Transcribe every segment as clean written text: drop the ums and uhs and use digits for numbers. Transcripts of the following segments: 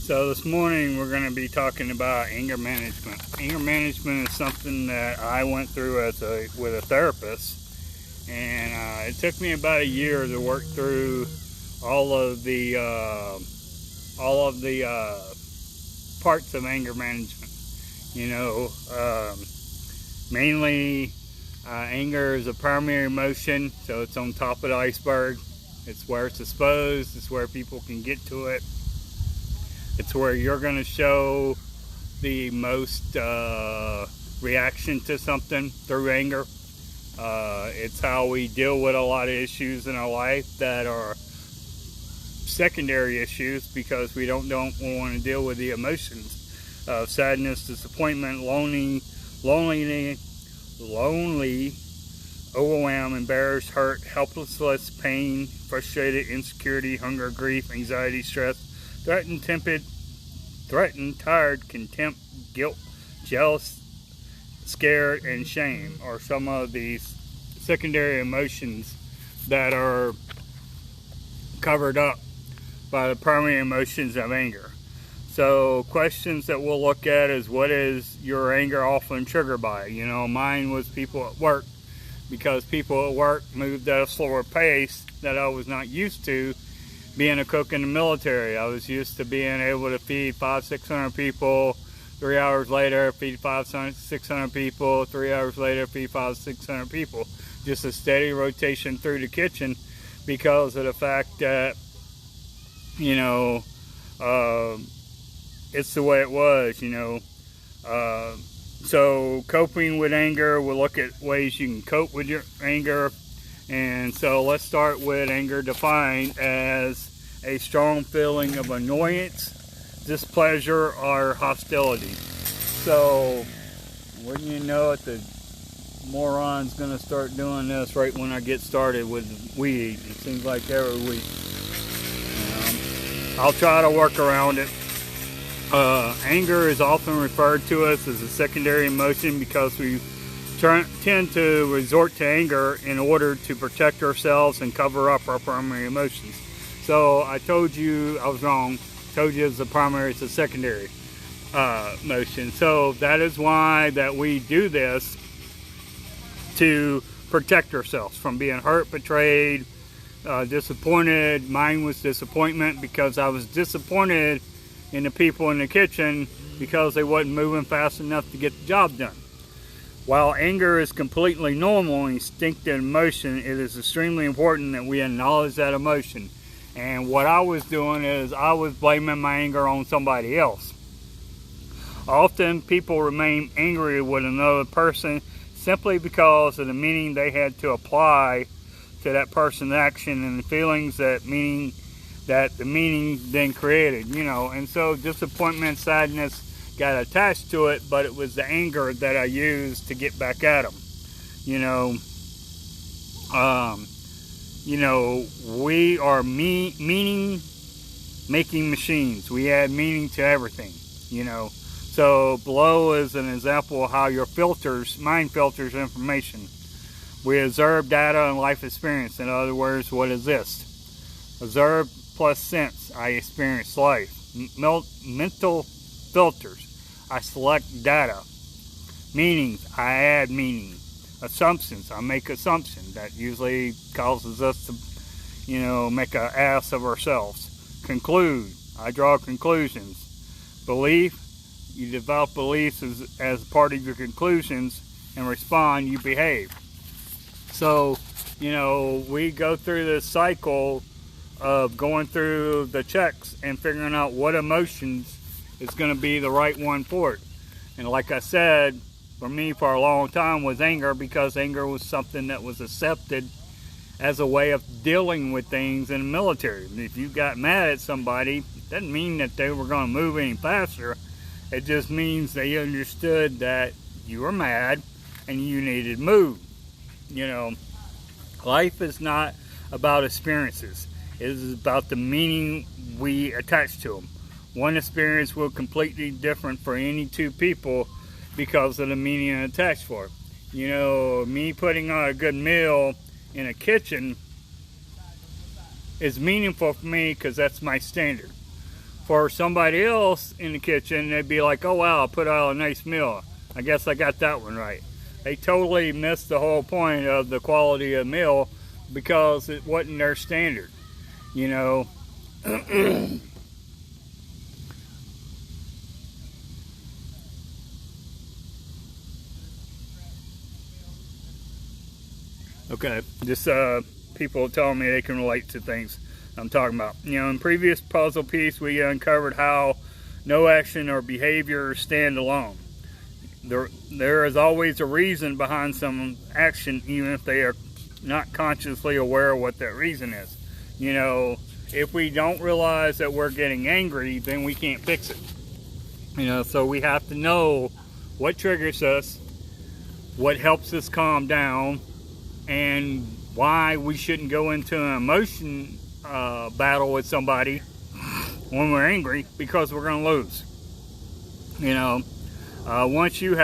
So this morning we're going to be talking about anger management. Anger management is something that I went through with a therapist, and it took me about a year to work through all of the parts of anger management. Mainly anger is a primary emotion, so it's on top of the iceberg. It's where it's exposed. It's where people can get to it. It's where you're going to show the most reaction to something through anger. It's how we deal with a lot of issues in our life that are secondary issues because we don't want to deal with the emotions of sadness, disappointment, lonely, overwhelmed, embarrassed, hurt, helplessness, pain, frustrated, insecurity, hunger, grief, anxiety, stress, threatened, tired, contempt, guilt, jealous, scared, and shame are some of these secondary emotions that are covered up by the primary emotions of anger. So questions that we'll look at is, what is your anger often triggered by? Mine was people at work, because people at work moved at a slower pace that I was not used to. Being a cook in the military, I was used to being able to feed 500-600 people. 3 hours later, feed 500-600 people. 3 hours later, feed 500-600 people. Just a steady rotation through the kitchen because of the fact that, it's the way it was, So coping with anger, we'll look at ways you can cope with your anger. And so let's start with anger defined as a strong feeling of annoyance, displeasure, or hostility. So wouldn't you know it, the moron's going to start doing this right when I get started with weed. It seems like every week. I'll try to work around it. Anger is often referred to us as a secondary emotion because we tend to resort to anger in order to protect ourselves and cover up our primary emotions. So I told you I was wrong. I told you it's a primary, it's a secondary emotion. So that is why that we do this, to protect ourselves from being hurt, betrayed, disappointed. Mine was disappointment because I was disappointed in the people in the kitchen because they wasn't moving fast enough to get the job done. While anger is completely normal and instinctive emotion, it is extremely important that we acknowledge that emotion. And what I was doing is I was blaming my anger on somebody else. Often people remain angry with another person simply because of the meaning they had to apply to that person's action and the feelings that the meaning then created, And so disappointment, sadness got attached to it, but it was the anger that I used to get back at them. We are meaning making machines. We add meaning to everything, So below is an example of how your mind filters information. We observe data and life experience. In other words, what is this? Observe plus sense. I experience life. Mental filters. I select data. Meanings. I add meaning. Assumptions. I make assumptions. That usually causes us to, make an ass of ourselves. Conclude. I draw conclusions. Belief. You develop beliefs as part of your conclusions, and respond, you behave. So, we go through this cycle of going through the checks and figuring out what emotions is going to be the right one for it. And like I said, for me for a long time was anger, because anger was something that was accepted as a way of dealing with things in the military. If you got mad at somebody, it doesn't mean that they were going to move any faster. It just means they understood that you were mad and you needed to move. Life is not about experiences. It is about the meaning we attach to them. One experience will completely different for any two people because of the meaning attached for it. Me putting on a good meal in a kitchen is meaningful for me because that's my standard. For somebody else in the kitchen, they'd be like, oh wow, I put out a nice meal. I guess I got that one right. They totally missed the whole point of the quality of the meal because it wasn't their standard, you know. Okay, just people telling me they can relate to things I'm talking about. You know, in previous puzzle piece, we uncovered how no action or behavior stand alone. There is always a reason behind some action, even if they are not consciously aware of what that reason is. You know, if we don't realize that we're getting angry, then we can't fix it. You know, so we have to know what triggers us, what helps us calm down, and why we shouldn't go into an emotion battle with somebody when we're angry, because we're going to lose. You know, once you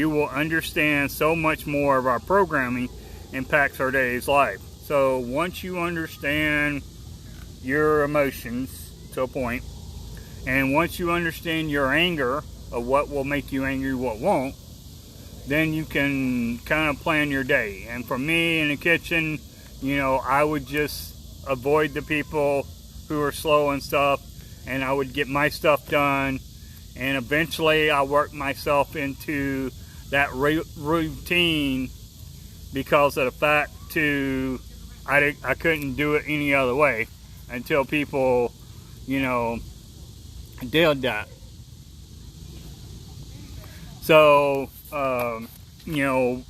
will understand so much more of our programming impacts our day's life. So once you understand your emotions to a point, and once you understand your anger of what will make you angry, what won't, then you can kind of plan your day. And for me in the kitchen, you know, I would just avoid the people who are slow and stuff, and I would get my stuff done, and eventually I worked myself into that routine because of the fact I couldn't do it any other way until people, you know, did that. So you know,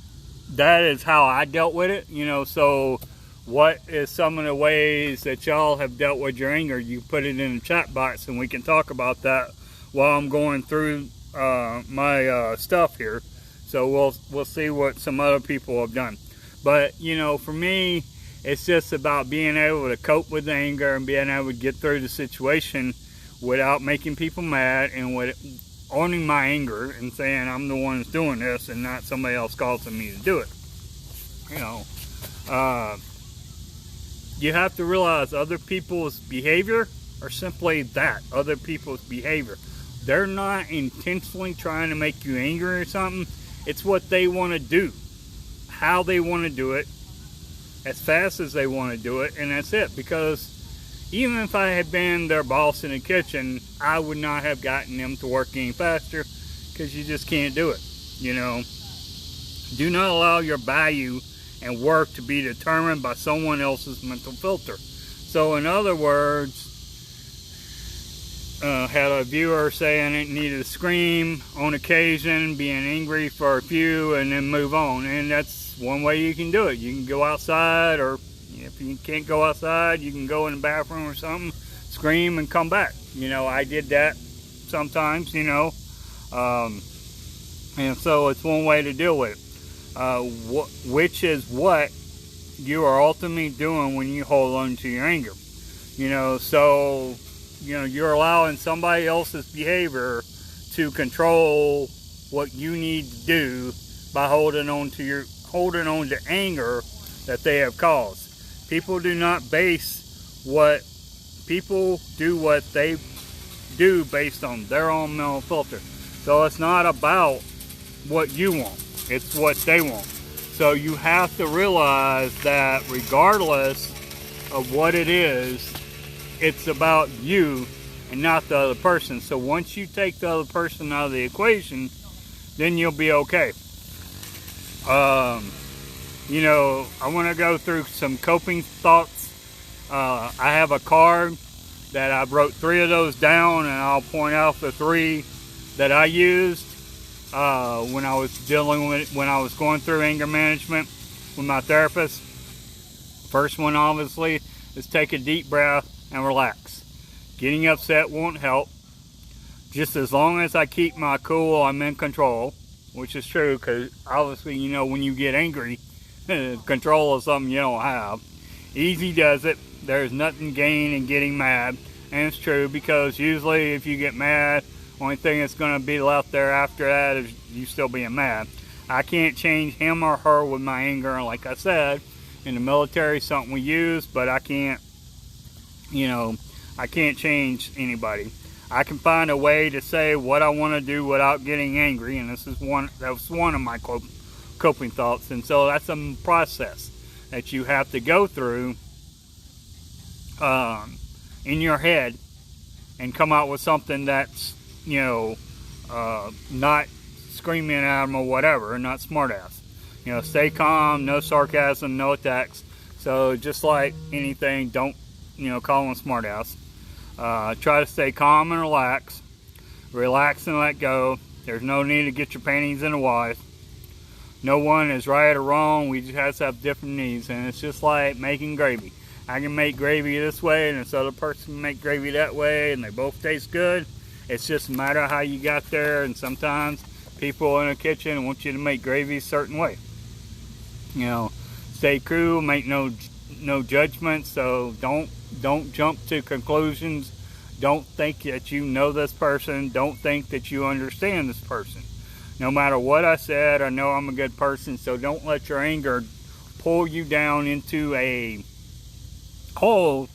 that is how I dealt with it. You know, so what is some of the ways that y'all have dealt with your anger? You put it in the chat box and we can talk about that while I'm going through my stuff here. So we'll see what some other people have done. But you know, for me, it's just about being able to cope with the anger and being able to get through the situation without making people mad, and with owning my anger and saying I'm the one that's doing this and not somebody else causing me to do it. You know, you have to realize other people's behavior are simply that, other people's behavior. They're not intentionally trying to make you angry or something. It's what they want to do, how they want to do it, as fast as they want to do it, and that's it. Because even if I had been their boss in the kitchen, I would not have gotten them to work any faster, because you just can't do it. You know, do not allow your value and work to be determined by someone else's mental filter. So in other words, had a viewer saying it needed to scream on occasion, being angry for a few, and then move on. And that's one way you can do it. You can go outside, or if you can't go outside, you can go in the bathroom or something, scream and come back. You know, I did that sometimes, you know. And so it's one way to deal with it. Which is what you are ultimately doing when you hold on to your anger. You know, so, you know, you're allowing somebody else's behavior to control what you need to do by holding on to anger that they have caused. People do not base what people do, what they do based on their own mental filter. So it's not about what you want, it's what they want. So you have to realize that regardless of what it is, it's about you and not the other person. So once you take the other person out of the equation, then you'll be okay. You know, I want to go through some coping thoughts. I have a card that I wrote 3 of those down, and I'll point out the 3 that I used when I was going through anger management with my therapist. First one, obviously, is take a deep breath and relax. Getting upset won't help. Just as long as I keep my cool, I'm in control, which is true, because obviously, you know, when you get angry, control of something you don't have. Easy does it. There's nothing gained in getting mad. And it's true, because usually if you get mad, only thing that's going to be left there after that is you still being mad. I can't change him or her with my anger. And like I said, in the military, something we use, but I can't You know, I can't change anybody. I can find a way to say what I want to do without getting angry, and that was one of my coping thoughts. And so that's a process that you have to go through in your head and come out with something that's, you know, not screaming at them or whatever, not smartass. You know, stay calm, no sarcasm, no attacks. So just like anything, don't, you know, call them smartass. Try to stay calm and relax. Relax and let go. There's no need to get your panties in a wad. No one is right or wrong. We just have to have different needs, and it's just like making gravy. I can make gravy this way, and this other person can make gravy that way, and they both taste good. It's just a matter of how you got there, and sometimes people in the kitchen want you to make gravy a certain way. You know, stay cool, make no judgments. So don't jump to conclusions. Don't think that you know this person. Don't think that you understand this person. No matter what I said, I know I'm a good person, so don't let your anger pull you down into a hole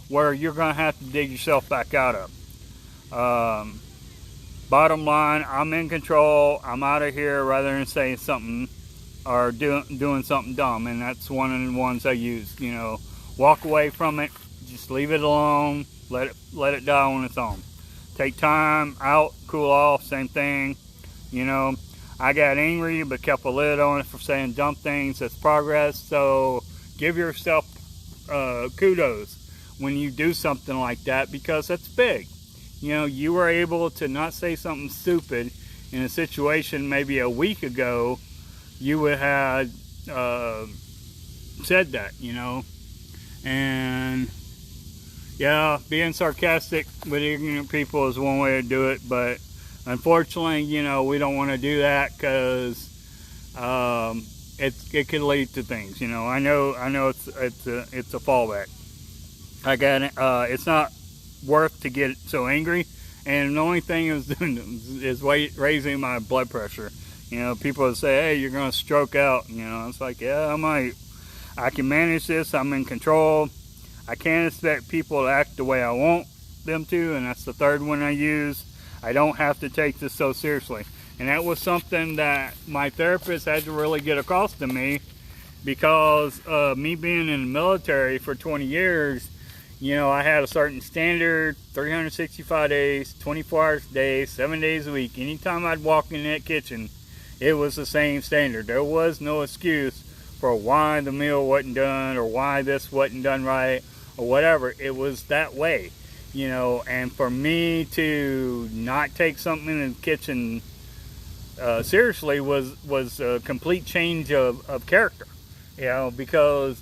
where you're going to have to dig yourself back out of. Bottom line, I'm in control. I'm out of here rather than saying something or doing something dumb, and that's one of the ones I use. You know, walk away from it. Just leave it alone. Let it die on its own. Take time out, cool off. Same thing. You know, I got angry but kept a lid on it for saying dumb things. That's progress. So give yourself kudos when you do something like that, because that's big. You know, you were able to not say something stupid in a situation maybe a week ago. You would have said that, you know. And yeah, being sarcastic with ignorant people is one way to do it, but unfortunately, you know, we don't want to do that because it can lead to things. You know, I know it's a fallback. I got it. It's not worth to get so angry, and the only thing is raising my blood pressure. You know, people say, "Hey, you're gonna stroke out." You know, it's like, yeah, I might. I can manage this. I'm in control. I can't expect people to act the way I want them to, and that's the third one I use. I don't have to take this so seriously. And that was something that my therapist had to really get across to me, because me being in the military for 20 years, you know, I had a certain standard, 365 days, 24 hours a day, 7 days a week. Anytime I'd walk in that kitchen, it was the same standard. There was no excuse for why the meal wasn't done or why this wasn't done right or whatever. It was that way, you know. And for me to not take something in the kitchen seriously was a complete change of character, you know, because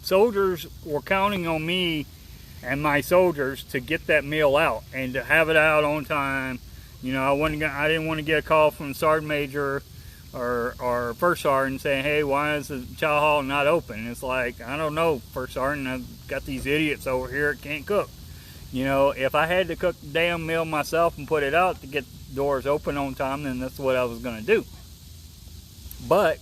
soldiers were counting on me and my soldiers to get that meal out and to have it out on time. You know, I didn't want to get a call from the sergeant major or first sergeant saying, "Hey, why is the chow hall not open?" It's like, I don't know, first sergeant. I've got these idiots over here that can't cook. You know, if I had to cook the damn meal myself and put it out to get doors open on time, then that's what I was going to do. But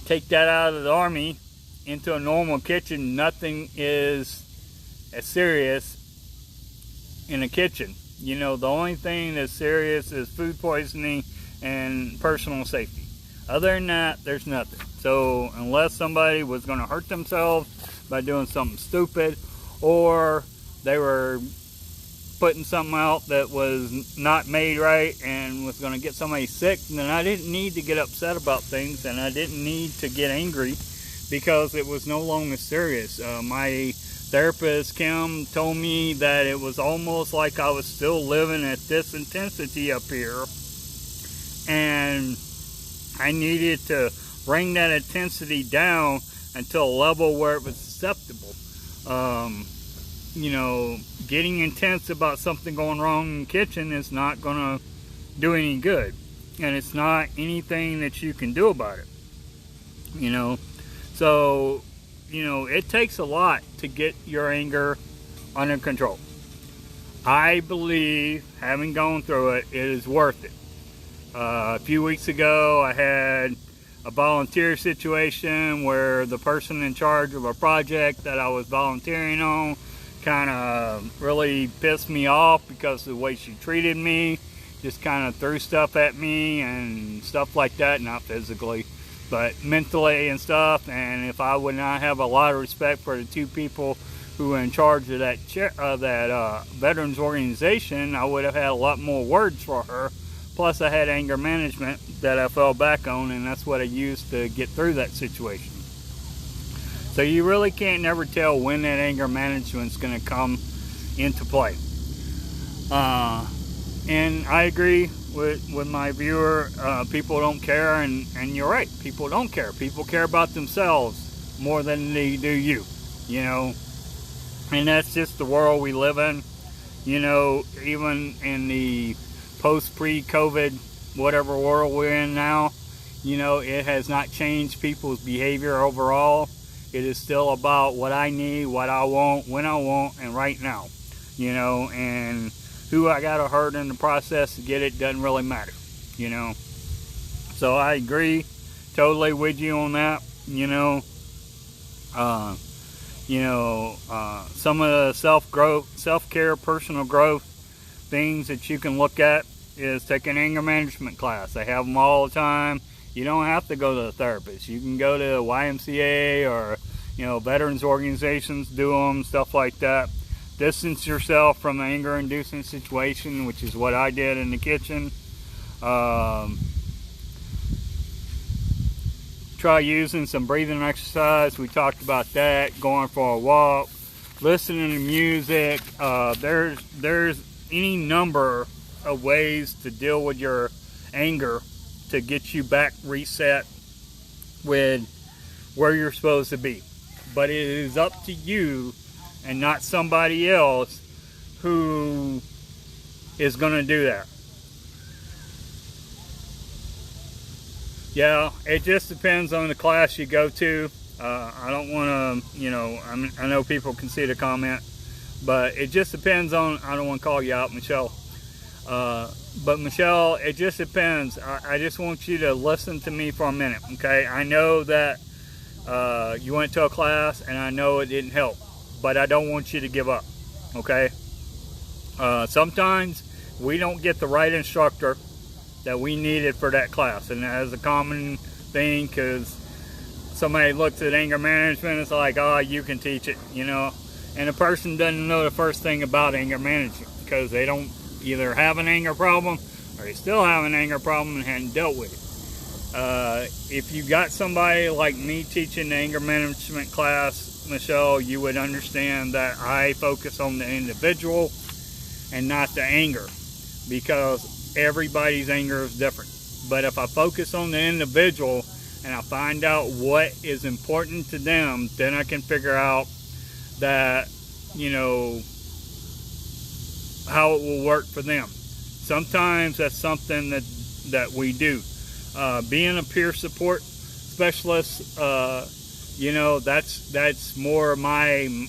take that out of the Army into a normal kitchen. Nothing is as serious in a kitchen. You know, the only thing that's serious is food poisoning and personal safety. Other than that, there's nothing. So unless somebody was going to hurt themselves by doing something stupid, or they were putting something out that was not made right and was going to get somebody sick, then I didn't need to get upset about things, and I didn't need to get angry because it was no longer serious. My therapist, Kim, told me that it was almost like I was still living at this intensity up here, and I needed to bring that intensity down until a level where it was acceptable. You know, getting intense about something going wrong in the kitchen is not going to do any good, and it's not anything that you can do about it. You know, so, you know, it takes a lot to get your anger under control. I believe, having gone through it, it is worth it. A few weeks ago, I had a volunteer situation where the person in charge of a project that I was volunteering on kind of really pissed me off because of the way she treated me. Just kind of threw stuff at me and stuff like that, not physically, but mentally and stuff. And if I would not have a lot of respect for the two people who were in charge of that veterans organization, I would have had a lot more words for her. Plus, I had anger management that I fell back on, and that's what I used to get through that situation. So you really can't never tell when that anger management's going to come into play. And I agree with my viewer. People don't care, and you're right. People don't care. People care about themselves more than they do you, you know. And that's just the world we live in. You know, even in the post-pre-COVID, whatever world we're in now, you know, it has not changed people's behavior overall. It is still about what I need, what I want, when I want, and right now. You know, and who I got to hurt in the process to get it doesn't really matter, you know. So I agree totally with you on that, you know. Some of the self-growth, self-care, personal growth things that you can look at is take an anger management class. They have them all the time. You don't have to go to a therapist. You can go to YMCA or, you know, veterans organizations, do them, stuff like that. Distance yourself from the anger-inducing situation, which is what I did in the kitchen. Try using some breathing exercise. We talked about that. Going for a walk, listening to music. There's any number of ways to deal with your anger to get you back reset with where you're supposed to be. But it is up to you and not somebody else who is going to do that. Yeah, it just depends on the class you go to. I don't want to, you know, I know people can see the comment, but it just depends on, I don't want to call you out, Michelle. But Michelle, it just depends. I just want you to listen to me for a minute, okay? I know that you went to a class and I know it didn't help, but I don't want you to give up, okay? Sometimes we don't get the right instructor that we needed for that class, and that is a common thing because somebody looks at anger management, it's like, oh, you can teach it, you know, and a person doesn't know the first thing about anger management because they don't either have an anger problem or they still have an anger problem and hadn't dealt with it. If you got somebody like me teaching the anger management class, Michelle, you would understand that I focus on the individual and not the anger, because everybody's anger is different. But if I focus on the individual and I find out what is important to them, then I can figure out that, you know, how it will work for them. Sometimes that's something that we do. Being a peer support specialist, you know, that's more my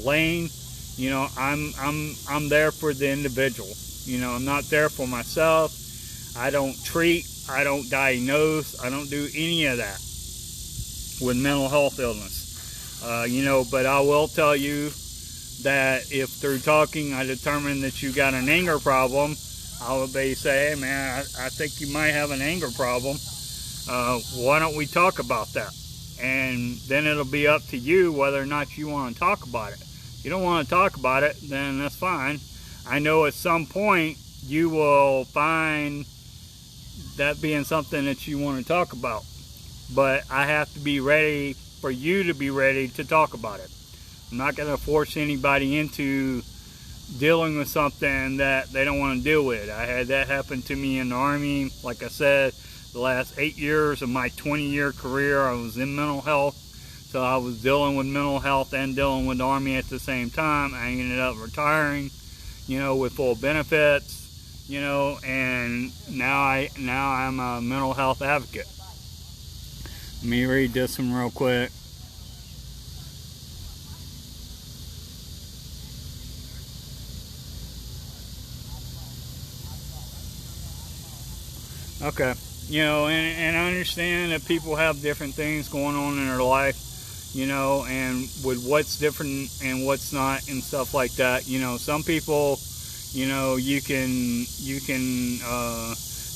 lane. You know, I'm there for the individual. You know, I'm not there for myself. I don't treat, I don't diagnose, I don't do any of that with mental health illness. You know, but I will tell you that if through talking I determine that you got an anger problem, I would be say, hey man, I think you might have an anger problem. Why don't we talk about that? And then it'll be up to you whether or not you want to talk about it. If you don't want to talk about it, then that's fine. I know at some point you will find that being something that you want to talk about, but I have to be ready for you to be ready to talk about it. I'm not going to force anybody into dealing with something that they don't want to deal with. I had that happen to me in the Army. Like I said, the last 8 years of my 20-year career, I was in mental health. So I was dealing with mental health and dealing with the Army at the same time. I ended up retiring, you know, with full benefits, you know, and now I'm a mental health advocate. Let me read this one real quick. Okay, you know, and I understand that people have different things going on in their life. and with what's different and what's not and stuff like that. Some people, you can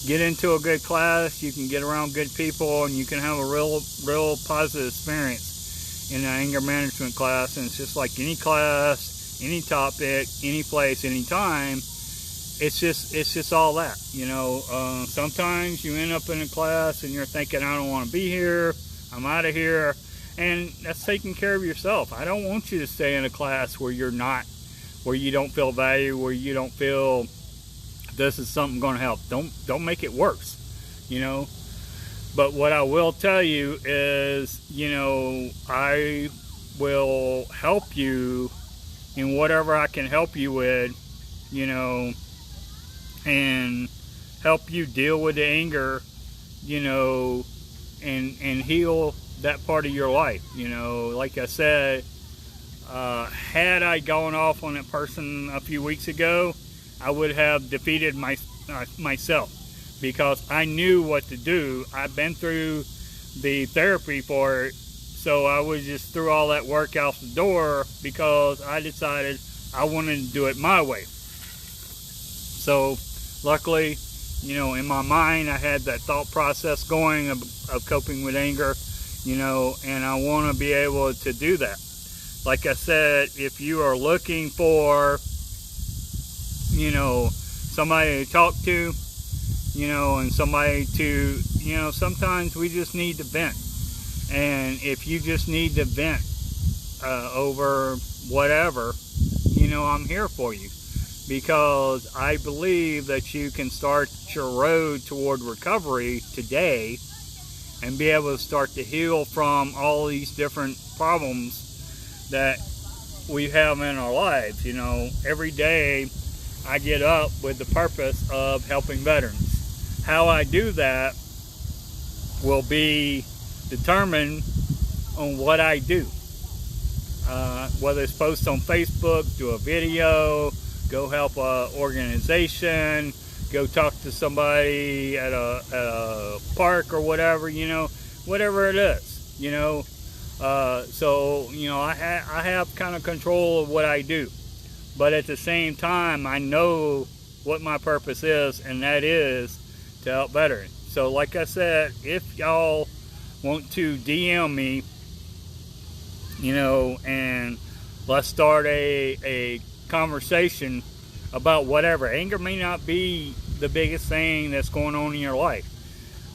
get into a good class, you can get around good people, and you can have a real positive experience in an anger management class. And it's just like any class, any topic, any place, any time. It's just all that. Sometimes you end up in a class and you're thinking, I don't want to be here, I'm out of here. And that's taking care of yourself. I don't want you to stay in a class where you don't feel value, where you don't feel this is something going to help. Don't make it worse, But what I will tell you is, I will help you in whatever I can help you with, and help you deal with the anger, and heal that part of your life. Like I said, had I gone off on that person a few weeks ago, I would have defeated myself, because I knew what to do. I've been through the therapy for it, so I was just threw all that work out the door because I decided I wanted to do it my way. So luckily, in my mind, I had that thought process going of coping with anger, and I want to be able to do that. Like I said, if you are looking for, somebody to talk to, and somebody to, sometimes we just need to vent. And if you just need to vent over whatever, I'm here for you. Because I believe that you can start your road toward recovery today and be able to start to heal from all these different problems that we have in our lives. Every day I get up with the purpose of helping veterans. How I do that will be determined on what I do. Whether it's post on Facebook, do a video, go help an organization, go talk to somebody at a park or whatever, whatever it is, So, I have kind of control of what I do. But at the same time, I know what my purpose is, and that is to help veterans. So like I said, if y'all want to DM me, and let's start a conversation about whatever. Anger may not be the biggest thing that's going on in your life.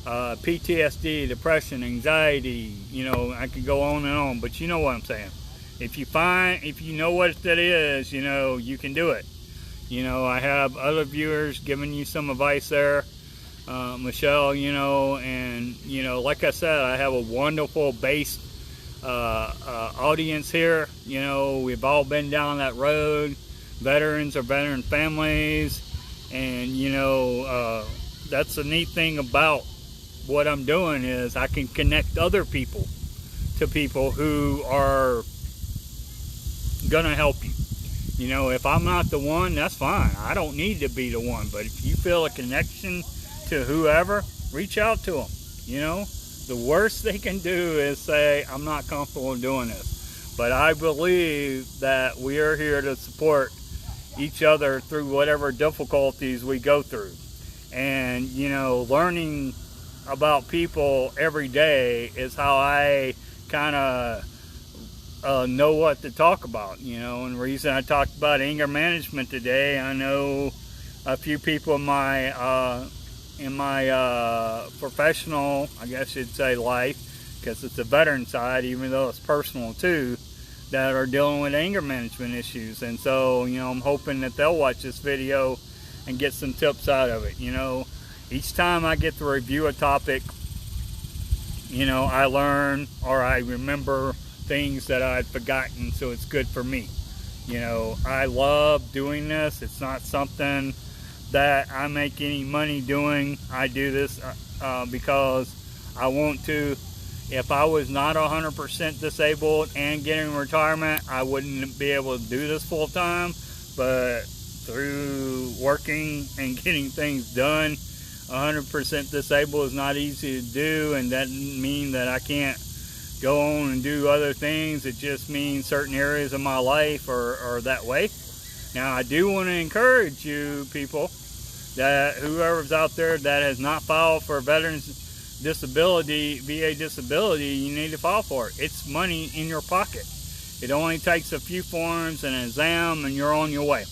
PTSD, depression, anxiety, I could go on and on, but you know what I'm saying. If you know what that is, you can do it. I have other viewers giving you some advice there. Michelle, and like I said, I have a wonderful base audience here. We've all been down that road. Veterans or veteran families, and that's the neat thing about what I'm doing is I can connect other people to people who are gonna help you. If I'm not the one, that's fine. I don't need to be the one, but if you feel a connection to whoever, reach out to them. The worst they can do is say, I'm not comfortable doing this. But I believe that we are here to support each other through whatever difficulties we go through. And, learning about people every day is how I kind of know what to talk about, And the reason I talked about anger management today, I know a few people in my professional, I guess you'd say, life, because it's a veteran side, even though it's personal too, that are dealing with anger management issues. And so, I'm hoping that they'll watch this video and get some tips out of it. Each time I get to review a topic, I learn or I remember things that I'd forgotten, so it's good for me. I love doing this. It's not something that I make any money doing. I do this because I want to. If I was not 100% disabled and getting retirement, I wouldn't be able to do this full time. But through working and getting things done, 100% disabled is not easy to do, and that doesn't mean that I can't go on and do other things. It just means certain areas of my life are that way. Now, I do want to encourage you people, that whoever's out there that has not filed for veterans disability, VA disability, you need to file for it. It's money in your pocket. It only takes a few forms and an exam and you're on your way.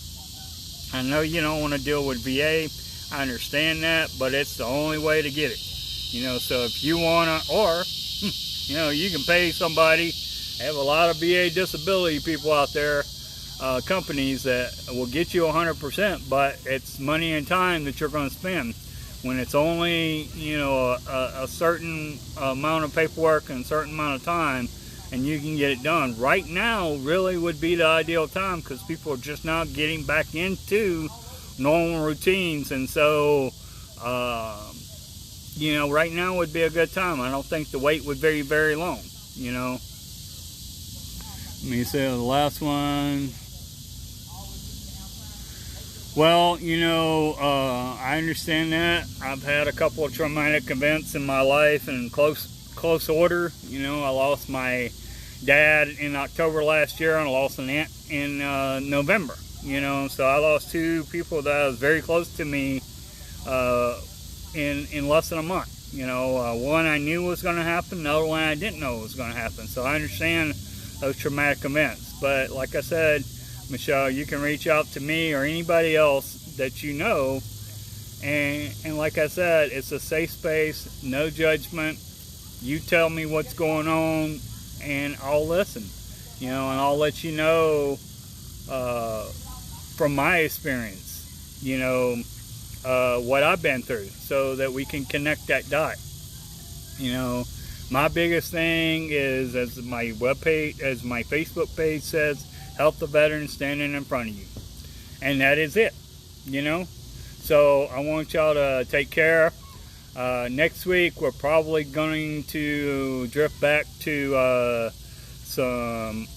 I know you don't want to deal with VA. I understand that, but it's the only way to get it. So if you want to, or, you can pay somebody. I have a lot of VA disability people out there, companies that will get you 100%, but it's money and time that you're going to spend. When it's only, a certain amount of paperwork and a certain amount of time, and you can get it done. Right now really would be the ideal time, because people are just now getting back into normal routines, and so right now would be a good time. I don't think the wait would be very long. Let me say the last one. Well, I understand that. I've had a couple of traumatic events in my life in close order. I lost my dad in October last year, and I lost an aunt in November. So I lost two people that was very close to me in less than a month. One I knew was going to happen, the other one I didn't know was going to happen. So I understand those traumatic events. But like I said, Michelle, you can reach out to me or anybody else that you know, and like I said, it's a safe space, no judgment. You tell me what's going on, and I'll listen. And I'll let you know from my experience, what I've been through, so that we can connect that dot. My biggest thing is, as my webpage, as my Facebook page says, help the veteran standing in front of you, and that is it. So I want y'all to take care. Next week we're probably going to drift back to some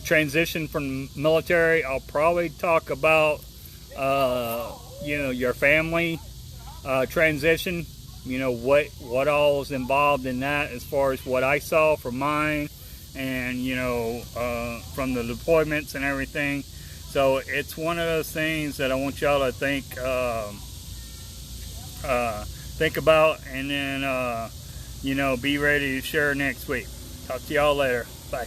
transition from military. I'll probably talk about your family transition, what all is involved in that, as far as what I saw from mine, and from the deployments and everything. So it's one of those things that I want y'all to think about, and then be ready to share next week. Talk to y'all later. Bye.